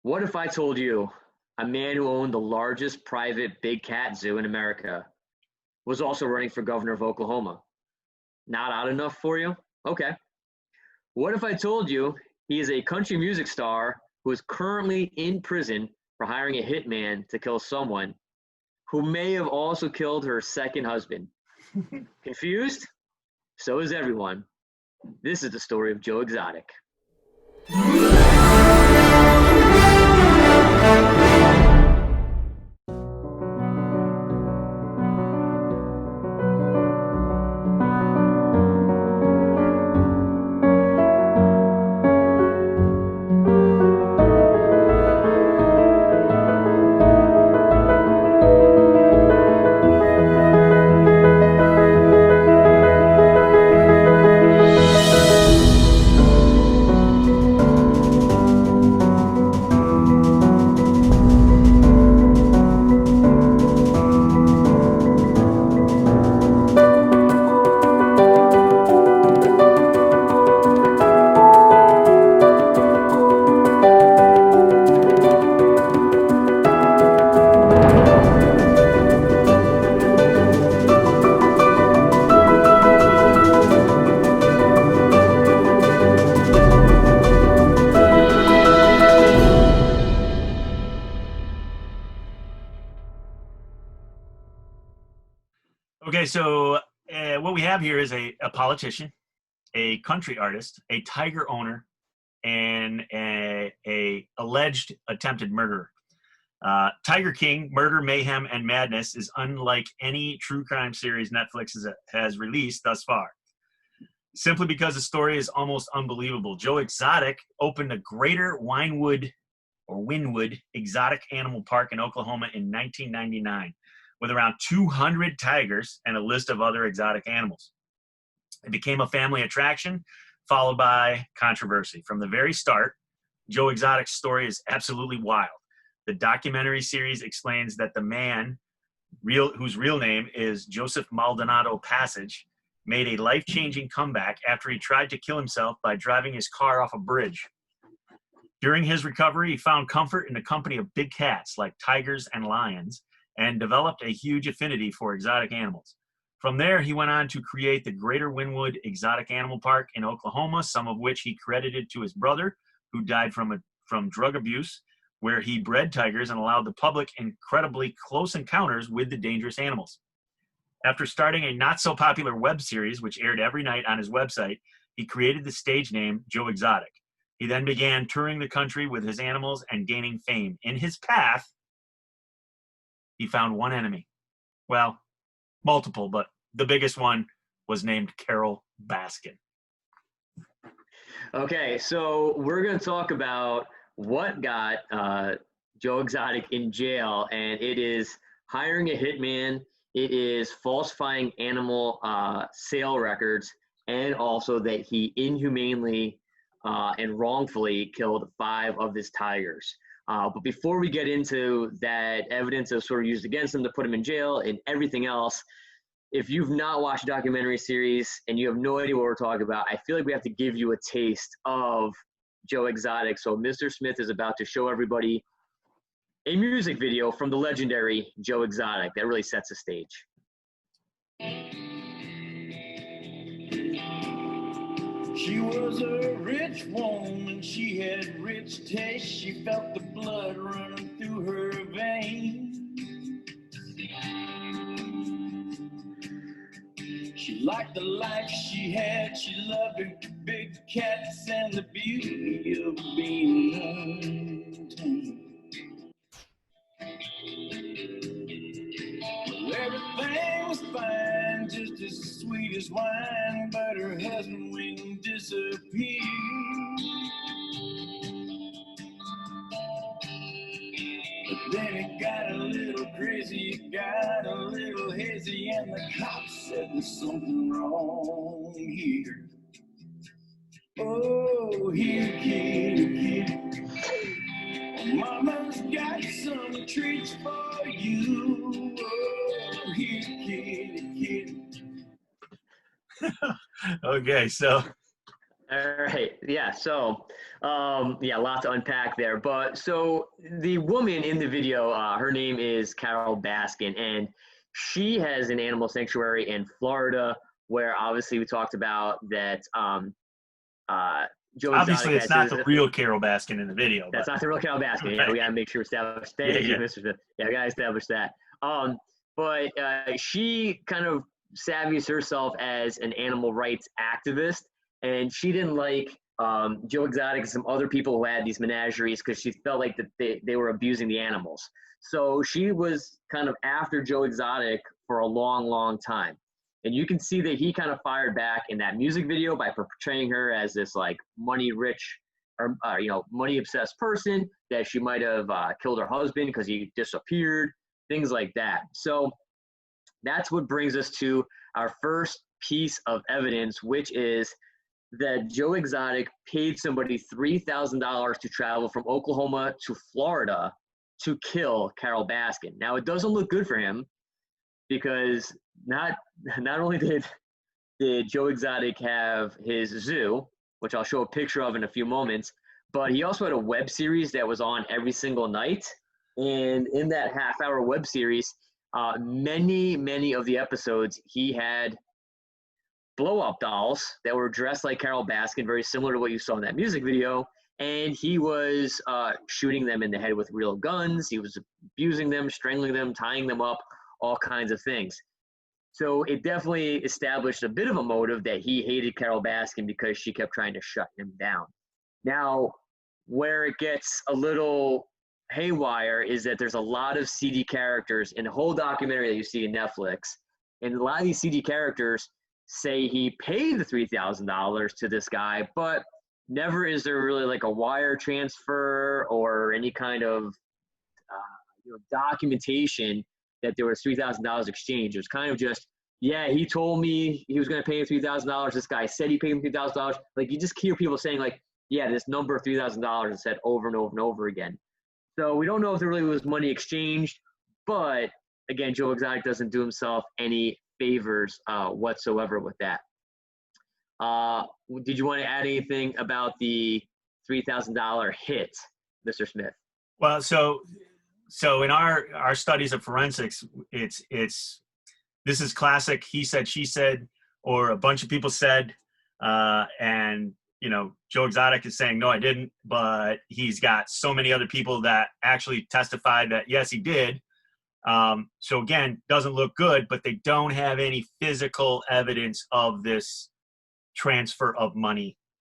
What if I told you a man who owned the largest private big cat zoo in America was also running for governor of Oklahoma? Not odd enough for you? Okay. What if I told you he is a country music star who is currently in prison for hiring a hitman to kill someone who may have also killed her second husband? Confused? So is everyone. This is the story of Joe Exotic. Okay, so what we have here is a politician, a country artist, a tiger owner, and a alleged attempted murderer. Tiger King, Murder, Mayhem, and Madness is unlike any true crime series Netflix has released thus far, simply because the story is almost unbelievable. Joe Exotic opened a Greater Wynwood Exotic Animal Park in Oklahoma in 1999 with around 200 tigers and a list of other exotic animals. It became a family attraction, followed by controversy. From the very start, Joe Exotic's story is absolutely wild. The documentary series explains that the man, whose real name is Joseph Maldonado Passage, made a life-changing comeback after he tried to kill himself by driving his car off a bridge. During his recovery, he found comfort in the company of big cats like tigers and lions and developed a huge affinity for exotic animals. From there, he went on to create the Greater Wynwood Exotic Animal Park in Oklahoma, some of which he credited to his brother, who died from drug abuse, where he bred tigers and allowed the public incredibly close encounters with the dangerous animals. After starting a not-so-popular web series, which aired every night on his website, he created the stage name Joe Exotic. He then began touring the country with his animals and gaining fame. In his path, he found one enemy. Well, multiple, but the biggest one was named Carol Baskin. Okay, so we're going to talk about what got Joe Exotic in jail, and it is hiring a hitman, it is falsifying animal sale records, and also that he inhumanely and wrongfully killed 5 of his tigers. But before we get into that evidence that was sort of used against him to put him in jail and everything else, if you've not watched a documentary series and you have no idea what we're talking about, I feel like we have to give you a taste of Joe Exotic. So Mr. Smith is about to show everybody a music video from the legendary Joe Exotic that really sets the stage. She was a rich woman, she had rich taste, she felt the blood running through her veins. She liked the life she had, she loved her big cats and the beauty of being untamed. Well, everything was fine, just as sweet as wine, but her husband wouldn't disappear. But then it got a little crazy, it got a little hazy, and the cops said there's something wrong here. Oh, here, kid, Mama's got some treats for you. Oh, here, kid. Okay, so All right. Yeah. So, yeah, a lot to unpack there. But so the woman in the video, her name is Carol Baskin, and she has an animal sanctuary in Florida, where obviously we talked about that. Uh, Joe Obviously, Exotic it's has not his. the real Carol Baskin in the video, That's but not the real Carol Baskin. Yeah, we right. gotta make sure we establish. Yeah, Thank you, yeah. Mr. Smith. Yeah, we gotta establish that. But she kind of savvies herself as an animal rights activist, and she didn't like Joe Exotic and some other people who had these menageries because she felt like that they were abusing the animals. So she was kind of after Joe Exotic for a long, long time. And you can see that he kind of fired back in that music video by portraying her as this like money rich or money obsessed person, that she might have killed her husband because he disappeared, things like that. So that's what brings us to our first piece of evidence, which is that Joe Exotic paid somebody $3,000 to travel from Oklahoma to Florida to kill Carol Baskin. Now it doesn't look good for him because not only did Joe Exotic have his zoo, which I'll show a picture of in a few moments, but he also had a web series that was on every single night. And in that half-hour web series, many of the episodes, he had blow-up dolls that were dressed like Carol Baskin, very similar to what you saw in that music video. And he was shooting them in the head with real guns. He was abusing them, strangling them, tying them up, all kinds of things. So it definitely established a bit of a motive that he hated Carol Baskin because she kept trying to shut him down. Now, where it gets a little haywire is that there's a lot of CD characters in the whole documentary that you see in Netflix. And a lot of these CD characters say he paid the $3,000 to this guy, but never is there really like a wire transfer or any kind of documentation that there was $3,000 exchange. It was kind of just, yeah, he told me he was going to pay me $3,000. This guy said he paid him $3,000. Like you just hear people saying like, yeah, this number of $3,000 is said over and over and over again. So we don't know if there really was money exchanged, but again, Joe Exotic doesn't do himself any favors whatsoever with that. Did you want to add anything about the $3,000 hit, Mr. Smith? Well, so in our studies of forensics, it's this is classic he said, she said, or a bunch of people said, and Joe Exotic is saying, no, I didn't, but he's got so many other people that actually testified that, yes, he did. So again, doesn't look good, but they don't have any physical evidence of this transfer of money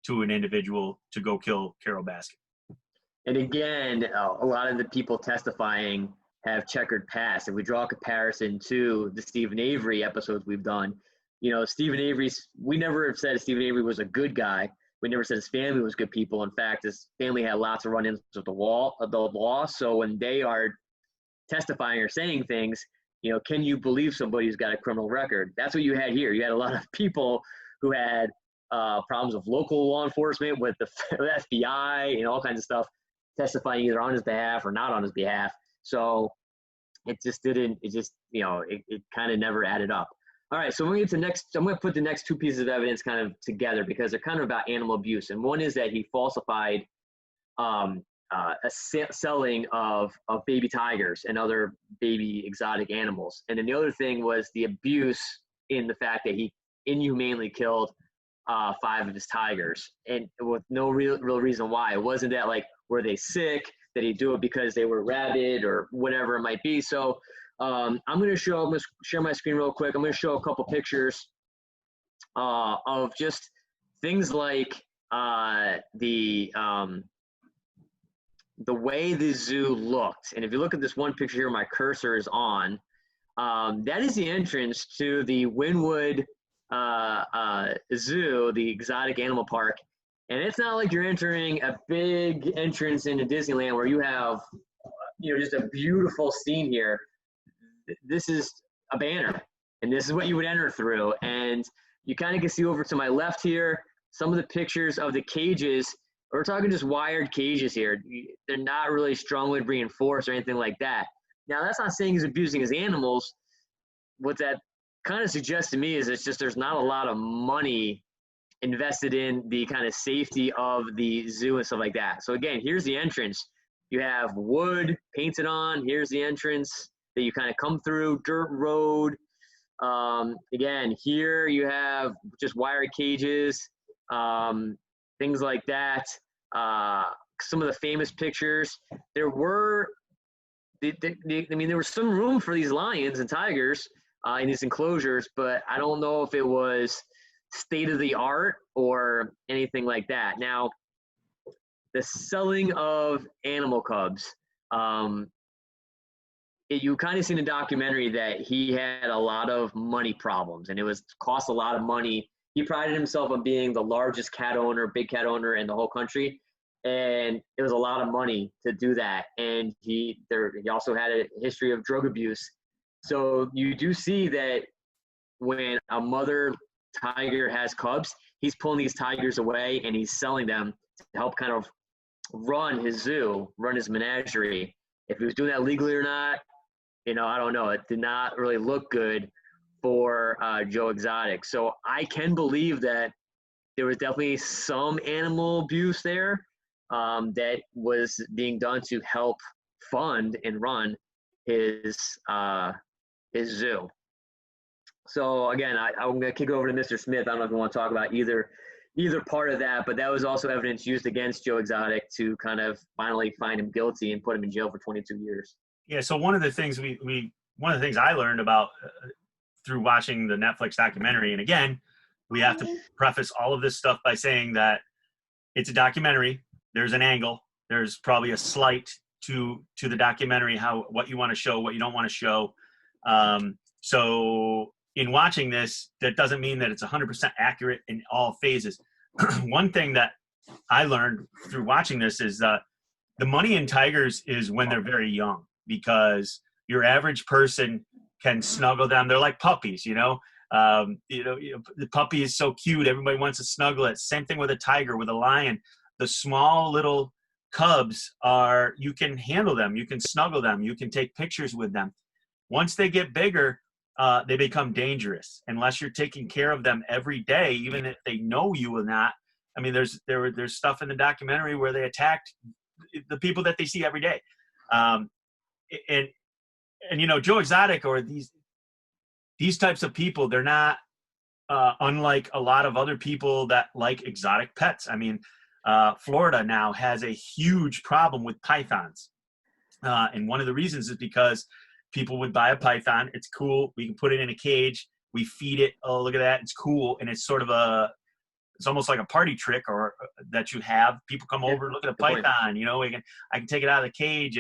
to an individual to go kill Carol Baskin. And again, a lot of the people testifying have checkered past. If we draw a comparison to the Stephen Avery episodes we've done, Stephen Avery's, we never have said Stephen Avery was a good guy. We never said his family was good people. In fact, his family had lots of run-ins with the law. So when they are testifying or saying things, can you believe somebody who's got a criminal record? That's what you had here. You had a lot of people who had problems with local law enforcement, with the FBI, and all kinds of stuff, testifying either on his behalf or not on his behalf. So it kind of never added up. All right, so I'm going to put the next two pieces of evidence kind of together because they're kind of about animal abuse. And one is that he falsified a selling of baby tigers and other baby exotic animals. And then the other thing was the abuse in the fact that he inhumanely killed 5 of his tigers, and with no real reason why. It wasn't that like, were they sick? Did he do it because they were rabid or whatever it might be? So I'm going to share my screen real quick. I'm going to show a couple pictures of just things like the way the zoo looked. And if you look at this one picture here, my cursor is on. That is the entrance to the Wynwood Zoo, the exotic animal park. And it's not like you're entering a big entrance into Disneyland where you have, just a beautiful scene here. This is a banner, and this is what you would enter through. And you kind of can see over to my left here, some of the pictures of the cages. We're talking just wired cages here. They're not really strongly reinforced or anything like that. Now, that's not saying he's abusing his animals. What that kind of suggests to me is it's just there's not a lot of money invested in the kind of safety of the zoo and stuff like that. So again, here's the entrance. You have wood painted on. Here's the entrance that you kind of come through, dirt road. Again, here you have just wire cages, things like that. Some of the famous pictures. There were, I mean, there was some room for these lions and tigers in these enclosures, but I don't know if it was state of the art or anything like that. Now, the selling of animal cubs. You kind of seen a documentary that he had a lot of money problems, and it was cost a lot of money. He prided himself on being the largest cat owner, big cat owner in the whole country, and it was a lot of money to do that. And he also had a history of drug abuse. So you do see that when a mother tiger has cubs, he's pulling these tigers away and he's selling them to help kind of run his zoo, run his menagerie. If he was doing that legally or not, I don't know. It did not really look good for Joe Exotic. So I can believe that there was definitely some animal abuse there that was being done to help fund and run his zoo. So again, I'm going to kick over to Mr. Smith. I don't know if you want to talk about either part of that, but that was also evidence used against Joe Exotic to kind of finally find him guilty and put him in jail for 22 years. Yeah. So one of the things one of the things I learned about through watching the Netflix documentary, and again, we have to preface all of this stuff by saying that it's a documentary. There's an angle. There's probably a slight to the documentary, what you want to show, what you don't want to show. So in watching this, that doesn't mean that it's 100% accurate in all phases. One thing that I learned through watching this is that the money in tigers is when they're very young, because your average person can snuggle them. They're like puppies, the puppy is so cute. Everybody wants to snuggle it. Same thing with a tiger, with a lion. The small little cubs you can handle them. You can snuggle them. You can take pictures with them. Once they get bigger, they become dangerous unless you're taking care of them every day, even if they know you will not. I mean, there's stuff in the documentary where they attacked the people that they see every day. And Joe Exotic or these types of people, they're not unlike a lot of other people that like exotic pets. I mean, Florida now has a huge problem with pythons. And one of the reasons is because people would buy a python. It's cool. We can put it in a cage. We feed it. Oh, look at that. It's cool. And it's sort of it's almost like a party trick or that you have. People come over, look at a python, I can take it out of the cage.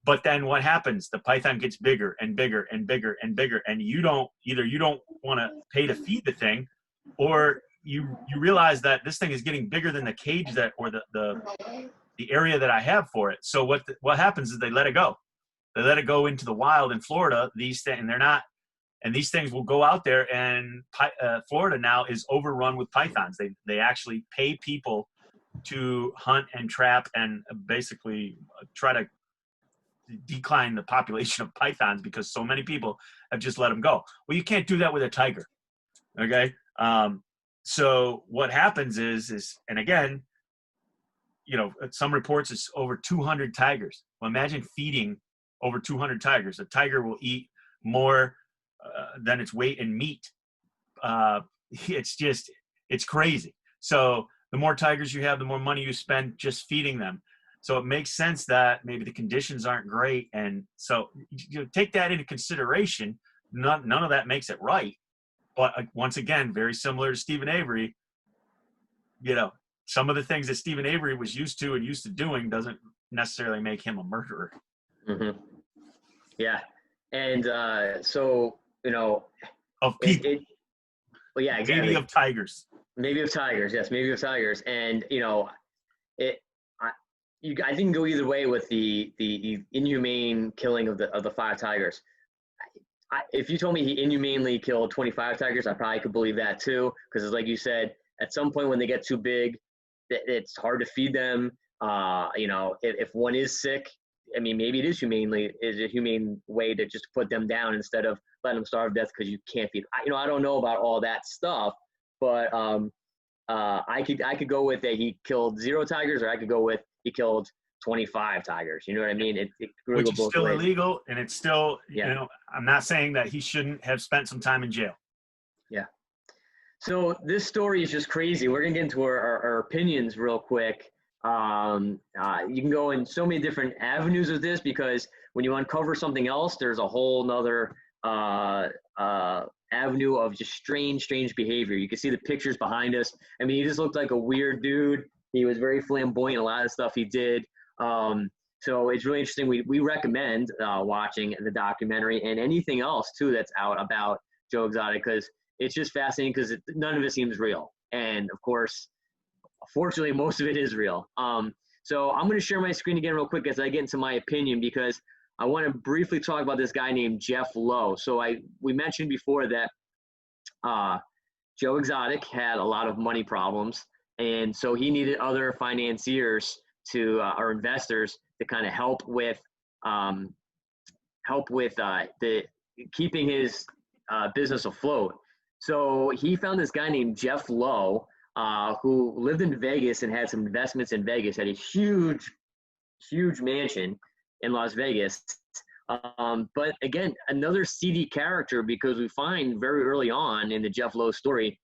But then what happens? The python gets bigger and bigger and bigger and bigger. And you don't want to pay to feed the thing, or you realize that this thing is getting bigger than the cage or the area that I have for it. So what happens is they let it go. They let it go into the wild in Florida. These things will go out there, and Florida now is overrun with pythons. They actually pay people to hunt and trap and basically try to decline the population of pythons because so many people have just let them go. Well, you can't do that with a tiger. Okay. So what happens is, and again, some reports it's over 200 tigers. Well, imagine feeding over 200 tigers. A tiger will eat more than its weight in meat. It's crazy. So the more tigers you have, the more money you spend just feeding them. So it makes sense that maybe the conditions aren't great. And so take that into consideration. None of that makes it right. But once again, very similar to Stephen Avery, some of the things that Stephen Avery was used to doing doesn't necessarily make him a murderer. Mm-hmm. Yeah. And of people. Well, yeah, exactly. Maybe of tigers. Maybe of tigers. Yes. Maybe of tigers. And, I think go either way with the inhumane killing of the 5 tigers. If you told me he inhumanely killed 25 tigers, I probably could believe that too. Because it's like you said, at some point when they get too big, it's hard to feed them. If one is sick, I mean, maybe it is a humane way to just put them down instead of letting them starve to death because you can't feed them. I don't know about all that stuff, but I could go with that he killed 0 tigers, or I could go with he killed 25 tigers. You know what I mean? It really Which go is both still ways. illegal, and it's still, Yeah. I'm not saying that he shouldn't have spent some time in jail. Yeah. So this story is just crazy. We're gonna get into our opinions real quick. You can go in so many different avenues of this, because when you uncover something else, there's a whole nother avenue of just strange behavior. You can see the pictures behind us. I mean, he just looked like a weird dude. He was very flamboyant, a lot of stuff he did. So it's really interesting. We recommend watching the documentary and anything else too that's out about Joe Exotic, because it's just fascinating, because none of it seems real. And of course, fortunately, most of it is real. So I'm going to share my screen again real quick as I get into my opinion, because I want to briefly talk about this guy named Jeff Lowe. So we mentioned before that Joe Exotic had a lot of money problems, and so he needed other financiers to or investors to kind of help with the keeping his business afloat. So he found this guy named Jeff Lowe, who lived in Vegas and had some investments in Vegas, had a huge mansion in Las Vegas. But again, another seedy character, because we find very early on in the Jeff Lowe story,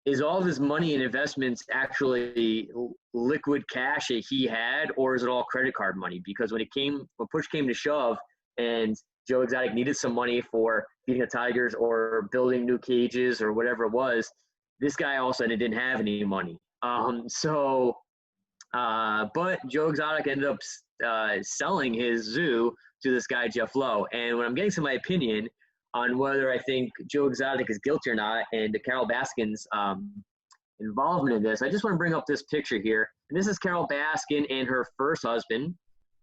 is all of his money and investments actually liquid cash that he had, or is it all credit card money? Because when push came to shove, and Joe Exotic needed some money for feeding the tigers or building new cages or whatever it was, this guy all of a sudden didn't have any money. But Joe Exotic ended up selling his zoo to this guy, Jeff Lowe. And when I'm getting to my opinion on whether I think Joe Exotic is guilty or not, and Carol Baskin's involvement in this, I just want to bring up this picture here. And this is Carol Baskin and her first husband,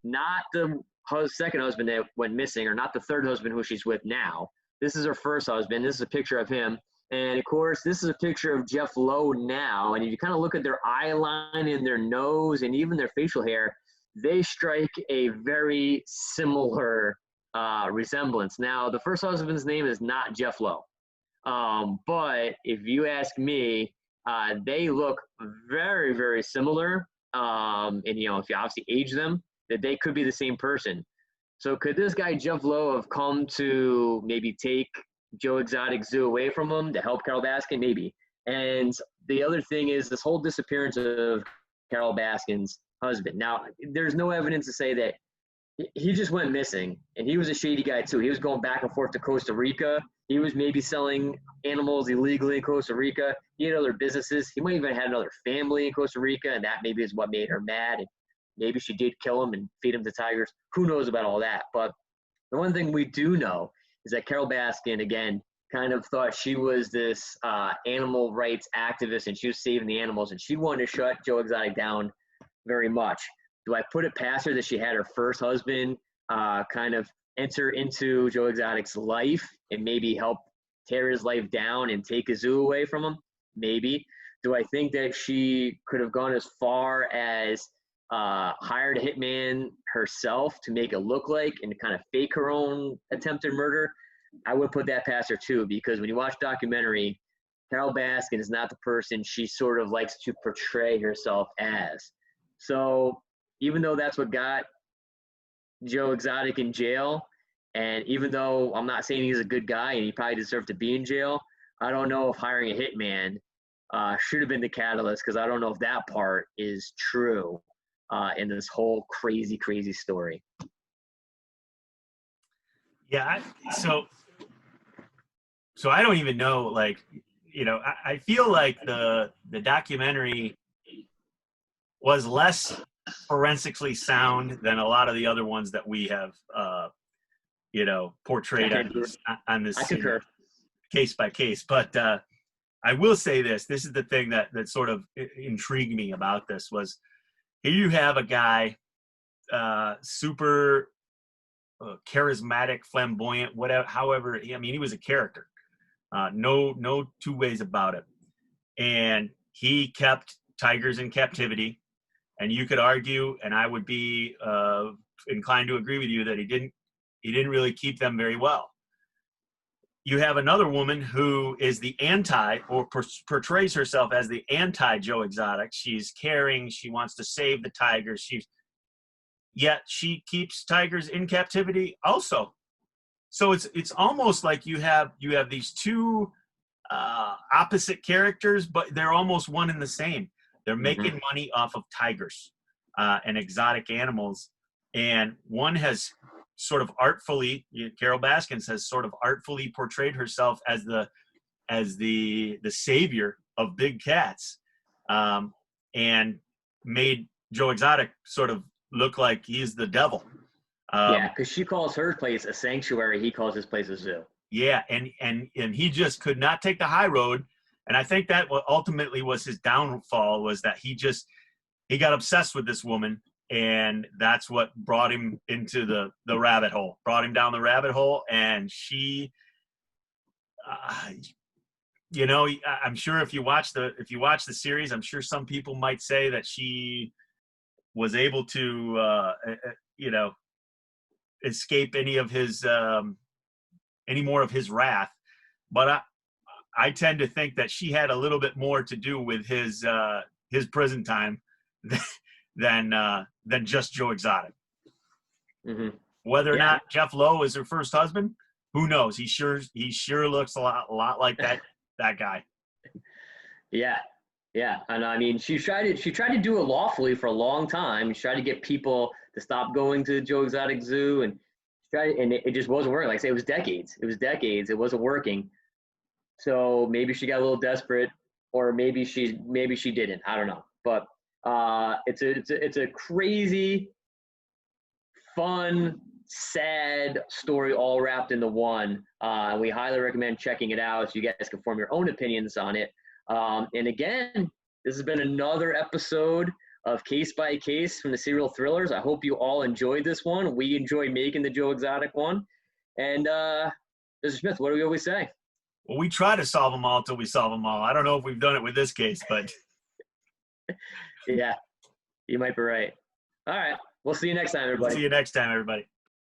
not the second husband that went missing, or not the third husband who she's with now. This is her first husband. This is a picture of him. And of course, this is a picture of Jeff Lowe now. And if you kind of look at their eye line and their nose and even their facial hair, they strike a very similar resemblance. Now, the first husband's name is not Jeff Lowe. But if you ask me, they look very, very similar. And, if you obviously age them, that they could be the same person. So could this guy, Jeff Lowe, have come to maybe take Joe Exotic Zoo away from him to help Carol Baskin? Maybe. And the other thing is this whole disappearance of Carol Baskin's husband. Now, there's no evidence to say that he just went missing, and he was a shady guy too. He was going back and forth to Costa Rica. He was maybe selling animals illegally in Costa Rica. He had other businesses. He might even had another family in Costa Rica, and that maybe is what made her mad. And maybe she did kill him and feed him to tigers. Who knows about all that? But the one thing we do know is that Carol Baskin, again, kind of thought she was this animal rights activist, and she was saving the animals, and she wanted to shut Joe Exotic down very much. Do I put it past her that she had her first husband kind of enter into Joe Exotic's life and maybe help tear his life down and take a zoo away from him? Maybe. Do I think that she could have gone as far as hired a hitman herself to make it look like and to kind of fake her own attempted murder? I would put that past her too, because when you watch the documentary, Carol Baskin is not the person she sort of likes to portray herself as. So even though that's what got Joe Exotic in jail, and even though I'm not saying he's a good guy and he probably deserved to be in jail, I don't know if hiring a hitman should have been the catalyst, because I don't know if that part is true in this whole crazy story. Yeah, so I don't even know, like, I feel like the documentary was less forensically sound than a lot of the other ones that we have, portrayed on this I concur. Case by case. But I will say this is the thing that sort of intrigued me about this was, here you have a guy, super charismatic, flamboyant, whatever, however, he was a character. No two ways about it. And he kept tigers in captivity. And you could argue, and I would be inclined to agree with you, that he didn't really keep them very well. you have another woman who is the anti, or portrays herself as the anti Joe Exotic. She's caring. She wants to save the tigers. Yet she keeps tigers in captivity also. So it's almost like you have these two opposite characters, but they're almost one and the same. They're making money off of tigers and exotic animals, and one has sort of artfully, Carol Baskins has sort of artfully portrayed herself as the savior of big cats, and made Joe Exotic sort of look like he's the devil. Yeah, because she calls her place a sanctuary. He calls his place a zoo. Yeah, and he just could not take the high road, and I think that what ultimately was his downfall was that he got obsessed with this woman, and that's what brought him into the rabbit hole, brought him down the rabbit hole, and she, I'm sure if you watch the series, I'm sure some people might say that she was able to, escape any more of his wrath, but I tend to think that she had a little bit more to do with his prison time than just Joe Exotic. Whether or not Jeff Lowe is her first husband, who knows? He sure looks a lot like that guy. Yeah, and I mean, she tried to do it lawfully for a long time. She tried to get people to stop going to Joe Exotic Zoo, and it just wasn't working. Like I say, it was decades. It wasn't working. So maybe she got a little desperate, or maybe she didn't. I don't know. But it's a crazy, fun, sad story all wrapped into one. We highly recommend checking it out so you guys can form your own opinions on it. And again, this has been another episode of Case by Case from the Serial Thrillers. I hope you all enjoyed this one. We enjoyed making the Joe Exotic one. And Mr. Smith, what do we always say? Well, we try to solve them all till we solve them all. I don't know if we've done it with this case, but yeah, you might be right. All right. We'll see you next time, everybody. See you next time, everybody.